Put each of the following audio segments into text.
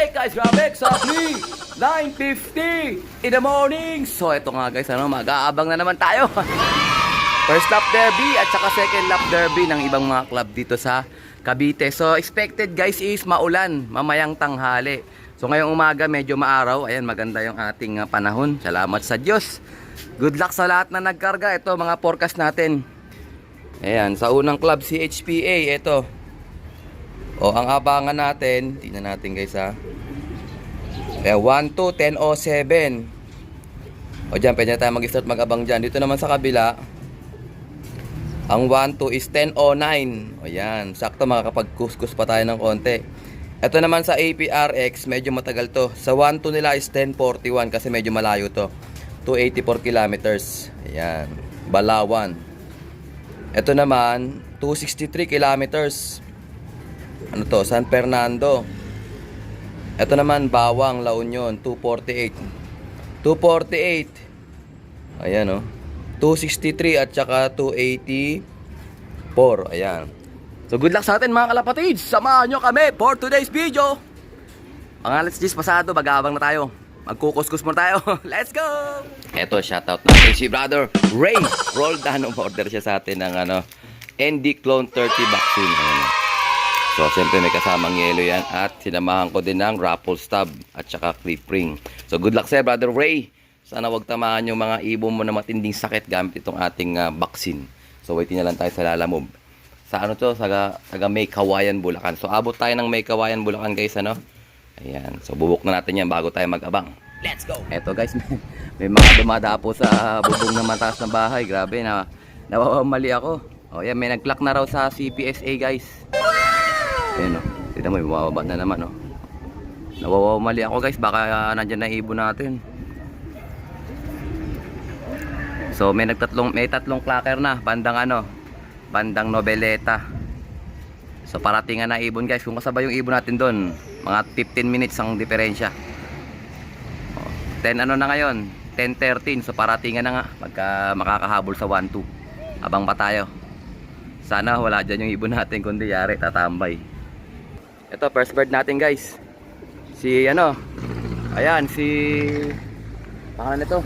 check guys, grabe, exactly 9:50 in the morning. So ito nga guys, mag-aabang na naman tayo. First lap derby at saka second lap derby ng ibang mga club dito sa Cavite. So expected guys is maulan mamayang tanghali. So ngayong umaga medyo maaraw. Ayan, maganda yung ating panahon. Salamat sa Diyos. Good luck sa lahat na nagkarga. Ito mga forecast natin. Ayan, sa unang club si HPA, ito. O, ang abangan natin, tingnan natin guys ha. 1-2, 10:07. O dyan, pwede na tayo mag-start mag-abang dyan. Dito naman sa kabila, ang 1-2 is 10:09. O yan, sakto makakapag-kuskus pa tayo ng konti. Ito naman sa APRX, medyo matagal to. Sa 1-2 nila is 10:41 kasi medyo malayo to. 284 kilometers. Ayan, Balawan. Ito naman, 263 kilometers. Ano to? San Fernando. Ito naman, Bawang, La Union, 248. 248. Ayan o. 263 at saka 284. Ayan. So good luck sa atin mga kalapatids. Samahan nyo kami for today's video. Ang alas 10 pasado, mag-aabang na tayo. Magkukuskus mo tayo. Let's go! Eto, shoutout natin si brother Ray Roldan. Order siya sa atin ng ND Clone 30 vaccine. Ayan. So, siyempre may kasamang yelo yan. At sinamahan ko din ng raffle stub at saka clip ring. So, good luck sa'yo, Brother Ray. Sana wag tamaan yung mga ibon mo na matinding sakit gamit itong ating vaccine. So, waiting na lang tayo sa Lalamove. Sa ano to? Sa May Kawayan, Bulacan. So, abot tayo ng May Kawayan, Bulacan, guys, ano? Ayan. So, bubuk na natin yan bago tayo mag-abang. Let's go! Eto, guys. May mga dumadapo sa bubong na mataas na bahay. Grabe, nawawamali ako. O, yan. May nag-clock na raw sa CPSA, guys. Ayan o, tignan mo, bumababa na naman o. Nawawamali ako guys, baka nandyan na ibon natin. So may tatlong clacker na, bandang Nobeleta. So paratingan na ibon guys, kung kasabay yung ibon natin doon, mga 15 minutes ang diferensya. 10 na ngayon, 10:13, so paratingan na nga, pagka makakahabol sa 1-2. Abang pa tayo. Sana wala dyan yung ibon natin, kundi yari, tatambay. Ito, first bird natin guys. Ayan, pangalan nito.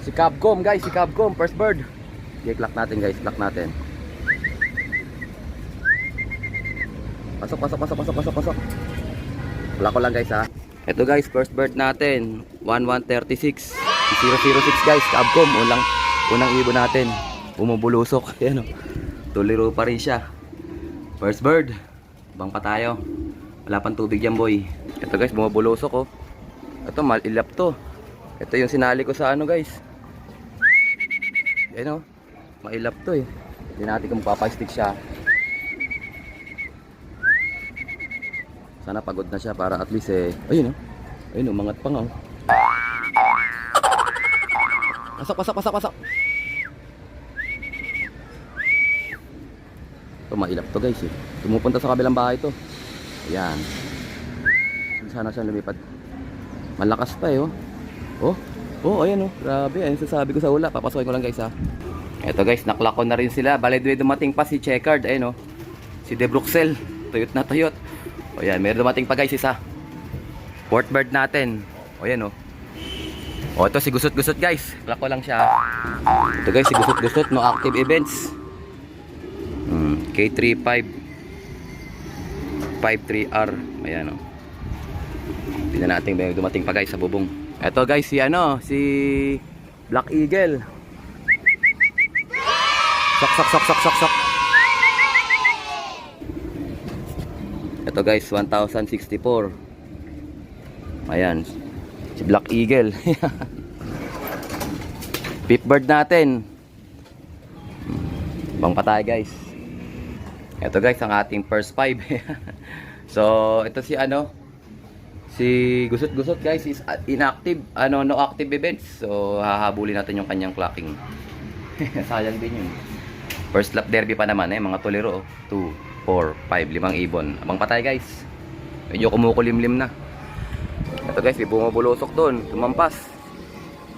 Si Capcom guys, first bird. Okay, clock natin guys, clock natin. Pasok. Clock ko lang guys ha. Ito guys, first bird natin. 1136. 006 guys, Capcom. Unang ibon natin. Bumubulusok. Ayan o. Tuliro pa rin siya. First bird. Bang pa tayo. Wala pang tubig yan boy. Ito guys, bumubulusok oh. Ito, malilap to. Ito yung sinali ko sa guys. Ayan oh. Mailap to eh. Hindi natin kung mapapastick siya. Sana pagod na siya para at least ayun oh. Ayun oh, mangat pa nga oh. Pasok. Ito, mailap to guys eh. Tumupunta sa kabilang bahay to. Ayan. Sana siya lumipad. Malakas pa eh oh. Ayan oh. Grabe, ayun sasabi ko sa hula. Papasukin ko lang guys ha. Eto guys, naklak ko na rin sila. Bale, dumating pa si Checkered. Ayun oh. Si De Bruxelles. Tuyot na tuyot. O yan, meron dumating pa guys isa. Fourth bird natin. O yan oh. O ito si Gusot-Gusot guys. Klak ko lang siya. Ito guys, si Gusot-Gusot. No active events. K35 53R. Ayan o. Tignan natin may dumating pa guys sa bubong. Ito guys si Black Eagle. Sok. Ito guys 1064. Ayan si Black Eagle. Fifth bird natin. Bang pa tayo guys. Ito guys ang ating first 5. So ito si Gusot-Gusot guys is inactive, no active events. So hahabulin natin yung kanyang clocking. Sayang din yun. First lap derby pa naman mga tuliro 2, 4, 5, 5 ibon. Abang pa tayo guys. Medyo kumukulimlim na. Ito guys, may bumabulosok doon, tumampas.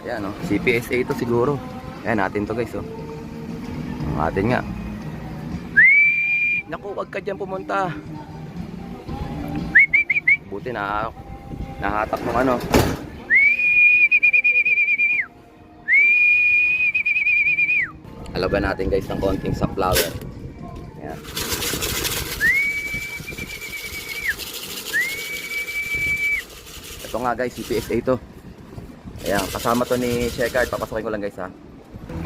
Ayan CPSA ito siguro. Ayan natin to guys atin nga. Naku, wag ka dyan pumunta. Buti na nahatak ng ano. Halaban natin guys ng konting sunflower. Ayan. Ito nga guys, CPSA to. Ayan, kasama to ni Shekard. Papasokin ko lang guys ha.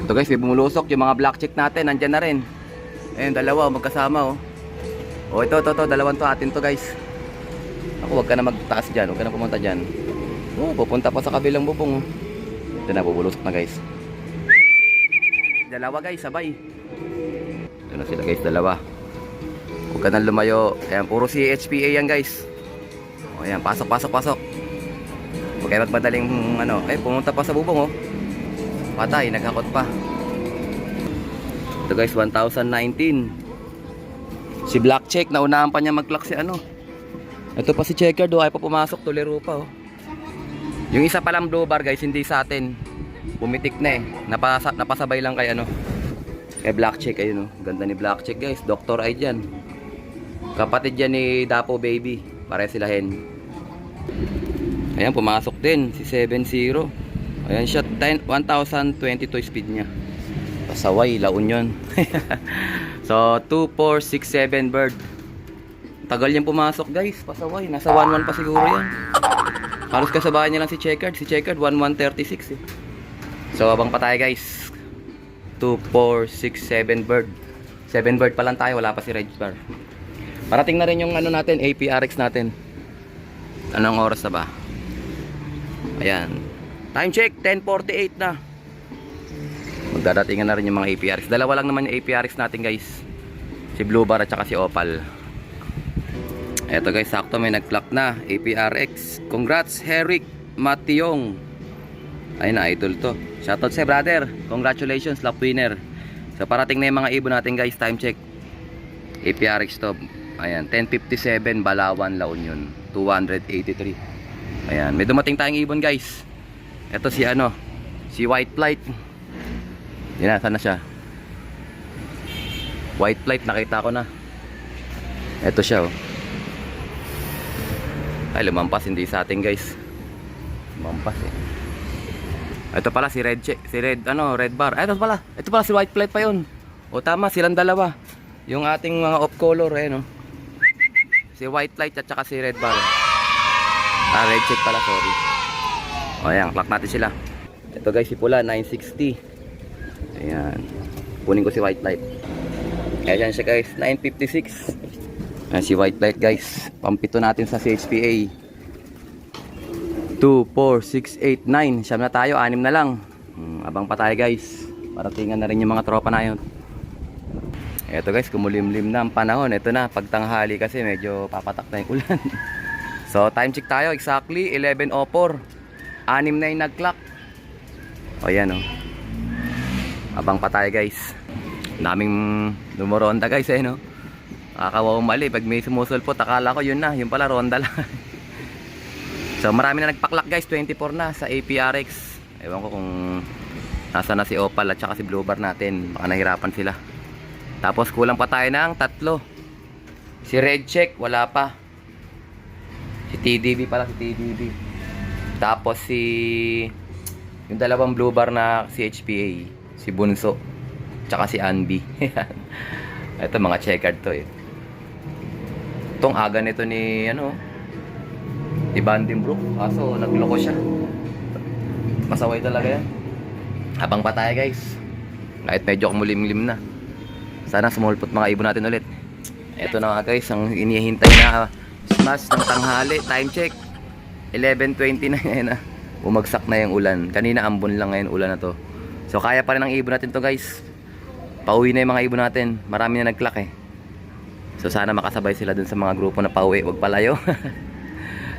Ito guys, may bumulusok yung mga black chick natin. Nandyan na rin. Ayan, dalawa magkasama oh. Oh, ito, dalawang to atin to guys. Ako, wag ka na magtaas dyan. Wag ka na pumunta dyan. Oh, pupunta pa sa kabilang bubong oh. Ito na, bubulusok na guys. Dalawa guys, sabay. Ito na sila guys, dalawa. Huwag ka na lumayo. Ayan, puro si HPA yan guys. O ayan, pasok. Huwag kayo magmadaling ano. Ay, pumunta pa sa bubong oh. Patay, naghakot pa. Ito guys, 1019. Si Black Check, naunahan pa niya mag-clock si ano. Ito pa si Checker, do ay pa pumasok, tuliro pa oh. Yung isa palang blue bar guys, hindi sa atin. Pumitik na eh. Napasabay lang kay ano. Kay Black Check, ayun oh. Ganda ni Black Check guys, Dr. Ay dyan. Kapatid yan ni Dapo Baby. Pare sila hen. Ayan, pumasok din si 7-0. Ayan siya, 1022 speed niya. Pasaway, laon yun. So, 2467 bird. Tagal yung pumasok guys, pasaway. Nasa 11 pa siguro yan. Halos kasabayan niya lang si Checkard. Si Checkard, 1136 eh. So, abang pa tayo guys. 2467 bird. 7 bird pa lang tayo, wala pa si Red Bar. Parating na rin yung ano natin, APRX natin. Anong oras na ba? Ayan. Time check, 10:48 na. Magdadatingan na rin yung mga APRX. Dalawa lang naman yung APRX natin guys. Si Blue Bar at saka si Opal. Eto guys, sakto may nag-clock na. APRX. Congrats Herrick Mationg. Ayun na, idol to. Shoutout sa brother. Congratulations, lap winner. So parating na yung mga ibon natin guys. Time check. APRX to. Ayan, 10:57 Balawan, La Union. 283. Ayan, may dumating tayong ibon guys. Ito si ano, si White Flight. Yan na, sana siya. White Flight, nakita ko na. Ito siya oh. Ay, lumampas, hindi sa atin guys. Lumampas eh. Ito pala si Red Check, si Red Bar. Ay, ito pala si White Flight pa yun. O tama, silang dalawa. Yung ating mga off color eh no. Si White Flight at saka si Red Bar. Red Check pala, sorry. O ayan, clock natin sila. Ito guys, si pula 960. Ayan. Kunin ko si White Light. Ayan siya guys, 956. Ayan si White Light guys. Pampito natin sa CHPA. 2, 4, 6, 8, 9. Siyam na tayo, 6 na lang. Abang pa tayo guys. Paratingan na rin yung mga tropa na yun. Eto guys, kumulimlim na ang panahon. Ito na, pagtanghali kasi medyo papatak na yung ulan. So time check tayo, exactly 11:04. 6 na yung nag-clock. O yan o. Abang pa tayo guys. Daming dumoronda guys eh no. Nakakawaw mali. Pag may sumusulpot, akala ko yun na. Yun pala ronda lang. So marami na nagpaklak guys. 24 na sa APRX. Ewan ko kung nasa na si Opal at saka si Blue Bar natin. Baka nahirapan sila. Tapos kulang pa tayo ng 3. Si Red Check wala pa. Si TDB pala, si TDB. Tapos si yung dalawang Blue Bar na si HPA. Si Bunso tsaka si Anby. Ito mga checkered to eh. Itong aga nito ni ano, ni Vandenbroek. Kaso nagloko siya. Masaway talaga yan. Habang pa tayo guys. Kahit medyo kumulimlim na. Sana sumulpot mga ibon natin ulit. Ito na nga guys, ang inihintay na smash ng tanghali. Time check 11:20 na yan. Bumagsak na yung ulan. Kanina ambon lang ngayon ulan na to. So kaya pa rin ang ibon natin to guys. Pauwi na yung mga ibon natin. Marami na nag-clock eh. So sana makasabay sila dun sa mga grupo na pauwi. Huwag palayo.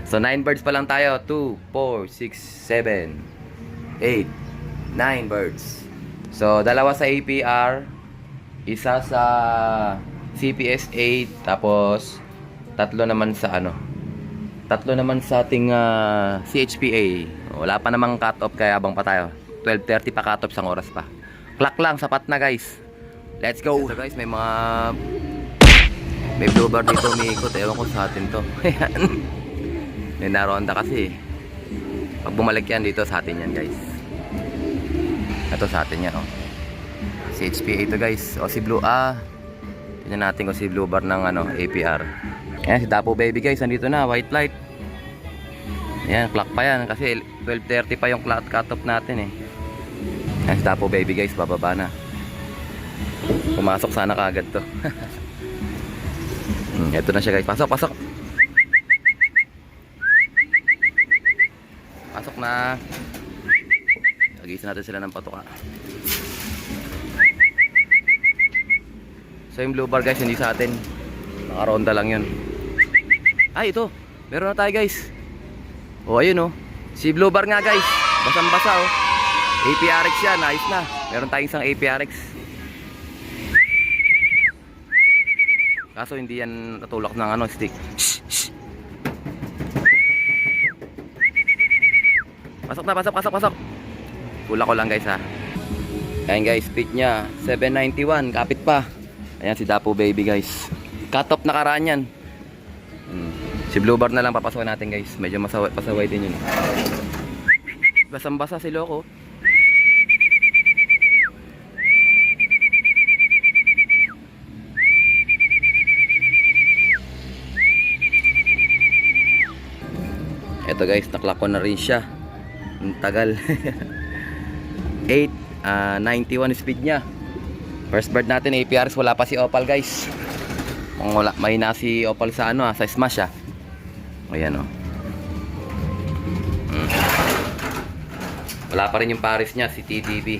So 9 birds pa lang tayo. 2, 4, 6, 7, 8, 9 birds. So dalawa sa APR, isa sa CPS 8, tapos tatlo naman sa ano, tatlo naman sa ating CHPA. Wala pa namang cut off kaya abang pa tayo. 12:30 pa cut off, isang oras pa. Clock lang, sapat na guys. Let's go. So guys, may Blue Bar dito umiikot. Ewan ko sa atin to. May naronda kasi. Pag bumalik yan dito sa atin yan guys. Ito sa atin yan oh. Si HPA ito guys. O si Blue tingnan natin kung si Blue Bar ng ano, APR. Ayan si Dapo Baby guys. Nandito na. White light. Ayan clock pa yan. Kasi 12:30 pa yung cut off natin eh. Ayan si Dapo Baby guys. Bababa na. Pumasok sana kaagad to. Ito na siya guys. Pasok, pasok. Pasok na. Tagisan natin sila ng patuka. So yung Blue Bar guys, hindi sa atin. Nakaronda lang yun. Ay ito, meron na tayo guys. O ayun oh. Si Blue Bar nga guys. Basang basa oh. APRX yan, ayos na. Meron tayong isang APRX. Kaso hindi yan natulak ng ano, stick. Shh, shh. Pasok na, pasok, pasok, pasok. Pula ko lang guys ha. Ayan guys, speed nya 791, kapit pa. Ayan si Dapo Baby guys. Cut off nakaraan yan. Si Blue Bar na lang papasukin natin guys. Medyo pasaway din yun. Basang basa si Loco. Ito guys, naklak ko na rin siya. Ang tagal. 891 speed nya. First bird natin APRs, wala pa si Opal guys. Kung wala, mahina si Opal sa ano sa smash ayan wala pa rin yung pares nya si TDB.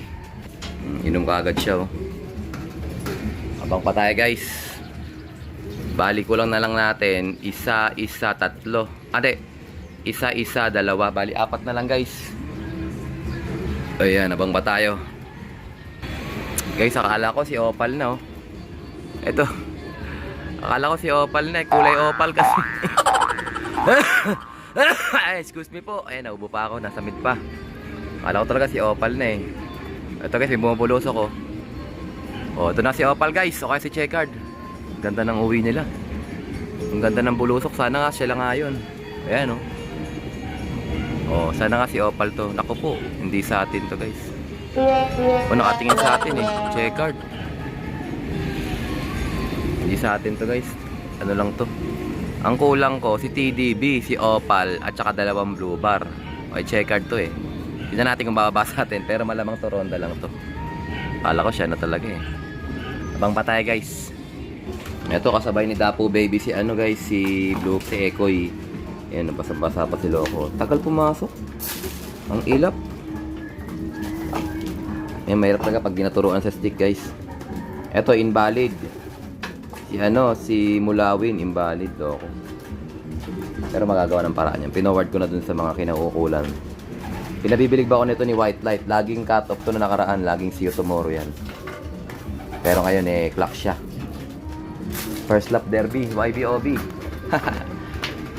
Inom ka agad siya Abang pa tayo guys. Bali ko lang na lang natin isa, tatlo. Isa, dalawa. Bali, 4 na lang guys. Ayan, abang ba tayo? Guys, akala ko si Opal na Ito. Akala ko si Opal na. Kulay Opal kasi. Excuse me po. Ayan, naubo pa ako. Nasa mid pa. Akala ko talaga si Opal na Ito guys, may bumubuloso ko. Ito na si Opal guys. O kaya si Checkered. Ganda ng uwi nila. Ang ganda ng bulusok. Sana nga siya lang ngayon. Ayan sana nga si Opal to. Naku po, hindi sa atin to guys. Nakatingin sa atin Checkered. Hindi sa atin to guys. Ano lang to. Ang kulang ko si TDB, si Opal at saka 2 Blue Bar. Checkered to Tignan natin kung bababa sa atin. Pero malamang to ronda lang to. Kala ko siya na talaga Abang pa tayo guys. Ito kasabay ni Dapo Baby si ano guys, si Blue, si Ekoy. Ayan, basa-basa pa si Loco. Tagal pumasok. Ang ilap. Ayan, mahirap talaga pag ginaturuan sa stick guys. Ito, invalid. Si Mulawin, invalid Loco. Pero magagawa ng paraan yan. Pinoward ko na dun sa mga kinauukulan. Pinabibilig ba ako nito ni White Light? Laging cut off to na nakaraan. Laging see you tomorrow yan. Pero ngayon clock siya. First lap derby, YBOB.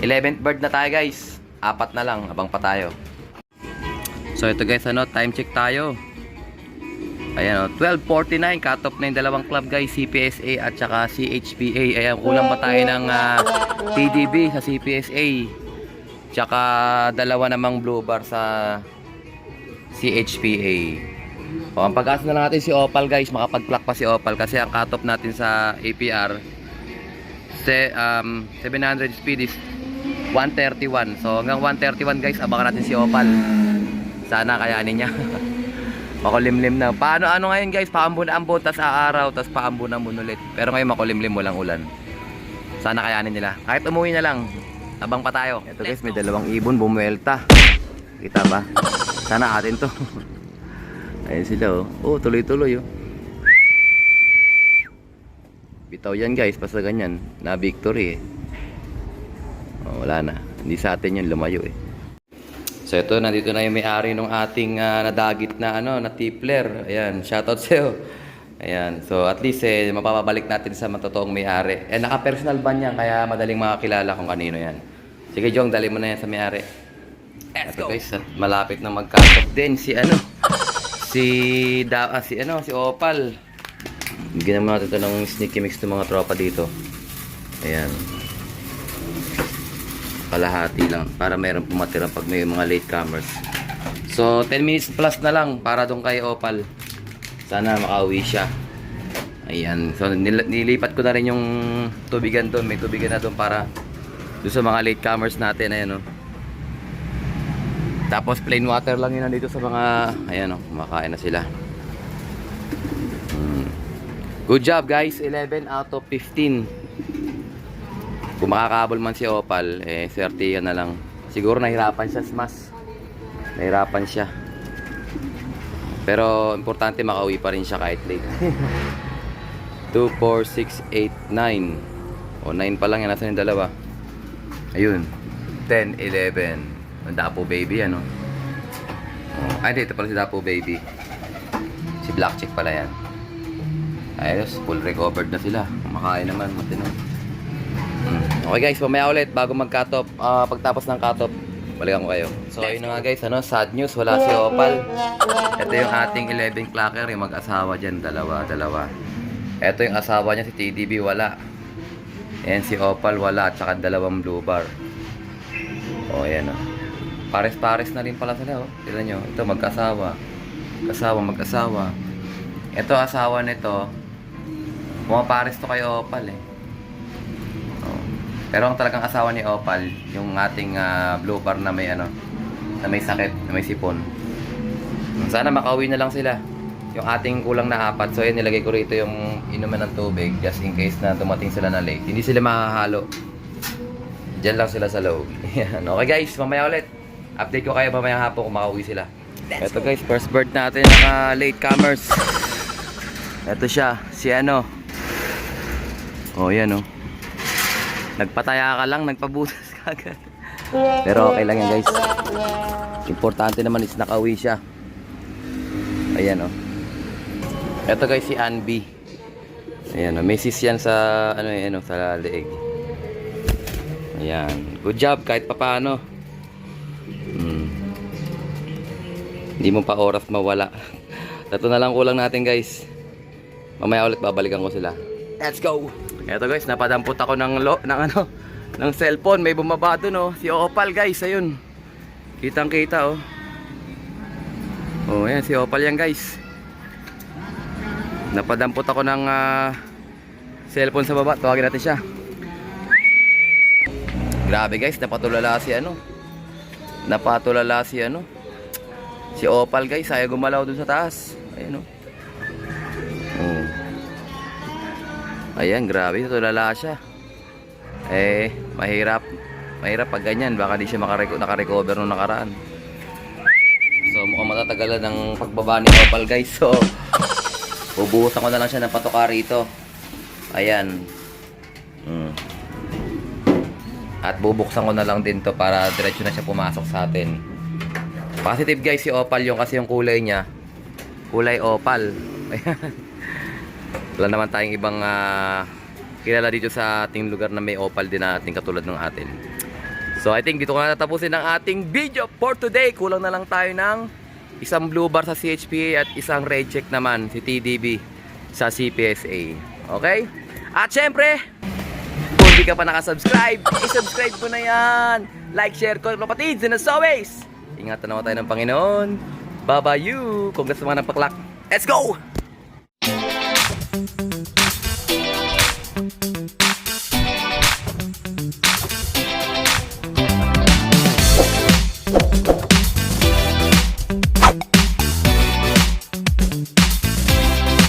11th bird na tayo guys. 4 na lang, abang pa tayo. So ito guys, time check tayo. Ayan 12:49, cut off na yung dalawang club guys, CPSA at saka CHPA. Ayan, kulang pa tayo ng TDB sa CPSA. Tsaka 2 namang Blue Bar sa CHPA. Ang pag-asa na lang natin si Opal guys, makapag-clock pa si Opal kasi ang cut off natin sa APR 700 speed is 131. So hanggang 131 guys, abangan natin si Opal. Sana kayanin niya. Makulimlim na. Paano ngayon guys? Paambon-ambon, tas aaraw, tas paambon-ambon ulit. Pero ngayon makulimlim, walang ulan. Sana kayanin nila. Kahit umuwi na lang, abang pa tayo. Ito guys, may 2 ibon bumuelta. Kita ba? Sana atin to. Ayun sila tuloy-tuloy Bitaw yan guys, basta ganyan. Na victory wala na. Hindi sa atin yun, lumayo So ito, nandito na yung may-ari ng ating nadagit na na tipler. Ayan, shoutout sa'yo. Ayan, so at least mapapabalik natin sa matotoong may-ari. Naka-personal ban yan, kaya madaling makakilala kung kanino yan. Sige Jong, dali mo na yan sa may-ari. Ito guys, malapit na mag-cut din si si Opal. Bigyan naman natin ito ng sneaky mix ng mga tropa dito. Ayan. kalahati lang para mayroon pumatira pag may mga latecomers. So 10 minutes plus na lang para doon kay Opal. Sana makauwi siya. Ayan, so nilipat ko na rin yung tubigan doon. May tubigan na doon para doon sa mga latecomers natin. Ayan, oh. Tapos plain water lang yun dito sa mga, ayan, oh, kumakain na sila. Good job guys, 11 out of 15. Kung makakahabol man si Opal, eh swerte yan na lang. Siguro nahirapan siya mas. Nahirapan siya. Pero importante makauwi pa rin siya kahit late. 2, 4, 6, 8, 9. O 9 pa lang yan, nasa yung dalawa. Ayun, 10, 11. Ang Dapo Baby, ano. Ay, dito pala si Dapo Baby. Si Black Chick pala yan. Ayos, full recovered na sila. Kumakain naman, matino. Okay guys, mamaya ulit bago mag-cut off. Pagtapos ng cut off, balikan ko kayo. So ayun na nga guys, ano, sad news, wala si Opal. Ito yung ating 11 clocker, yung mag-asawa dyan, dalawa. Ito yung asawa niya, si TDB, wala. Ayan si Opal, wala, at saka dalawang blue bar. O ayan, o. Pares-pares na rin pala sila, o. Tignan nyo, ito mag-asawa. Mag-asawa. Ito asawa nito, pumapares to kay Opal, eh. Pero ang talagang asawa ni Opal, yung ating blue bar na may ano, na may sakit, na may sipon. Sana makauwi na lang sila. Yung ating kulang na 4. So yun, nilagay ko rito yung inuman ng tubig just in case na dumating sila na late. Hindi sila makahalo. Diyan lang sila sa loob. Okay guys, mamaya ulit. Update ko kayo mamaya hapon kung makauwi sila. Ito guys, first bird natin ng latecomers. Ito siya, si ano. Oh yan oh. Nagpataya ka lang, nagpabutas ka agad. Pero okay lang yan guys. Importante naman is nakauwi siya. Ayan oh. Ito guys si Anby. Ayan oh, may sis yan sa ano yan oh, sa leeg. Ayan. Good job kahit papaano. Hindi mo pa oras mawala. Tato na lang kulang natin guys. Mamaya ulit babalikan ko sila. Let's go. Eto guys, napadampot ako ng cellphone. May bumaba doon oh. Si Opal guys, ayun. Kitang-kita oh. Oh, ayan si Opal yan guys. Napadampot ako ng cellphone sa baba. Tawagin natin siya. Grabe guys, napatulala si ano. Si Opal guys, ayaw gumalaw dun sa taas. Ayan oh. Ayan, grabe, tulala siya. Eh, mahirap pag ganyan. Baka di siya nakarecover nung nakaraan. So, mukhang matatagalan ng pagbaba ni Opal guys. So, bubuhusan ko na lang siya ng patoka rito. Ayan. At bubuksan ko na lang din to para diretso na siya pumasok sa atin. Positive guys si Opal yung kasi yung kulay niya. Kulay Opal. Ayan. Wala naman tayong ibang kilala dito sa ating lugar na may Opal din na ating katulad ng atin. So I think dito ko na natapusin ang ating video for today. Kulang na lang tayo ng isang blue bar sa CHPA at isang red check naman si TDB sa CPSA. Okay? At syempre, kung hindi ka pa nakasubscribe, i-subscribe mo na yan. Like, share, comment, kapatids. And as always, ingatan naman tayo ng Panginoon. Bye-bye you. Kung gusto mo ng paklak, let's go!